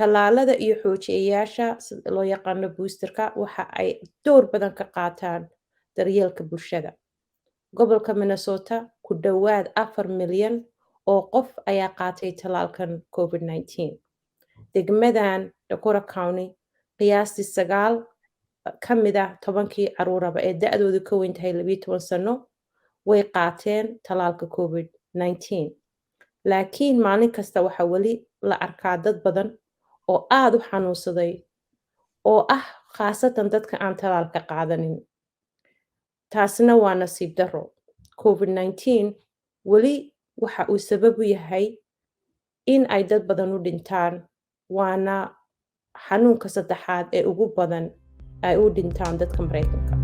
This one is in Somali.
tallaalada iyo xoojiyeyaasha sida loo yaqaano boosterka waxa ay door badan ka qaataan daryeelka bulshada. Gobolka Minnesota ku dhowaad 4 milyan oo qof ayaa qaatay tallaalkan COVID-19. Degmadan Decorah County, qiyaastii 9 ka mid ah 10kii carruuraba ee da'doodu ka weyn tahay 12 sano way qaateen tallaalka COVID-19. Laakiin maalin kasta waxaa weli la arkaa dad badan oo aad u xanuunsaday oo ah khaasatan dadka aan tallaalka qaadanin. Taasna waa nasiib darro. COVID-19 weli waxa uu sabab u yahay in ay dad badan u dhintaan, waana xanuunka saddexaad ee ugu badan ay u dhintaan dadka Mareykanka.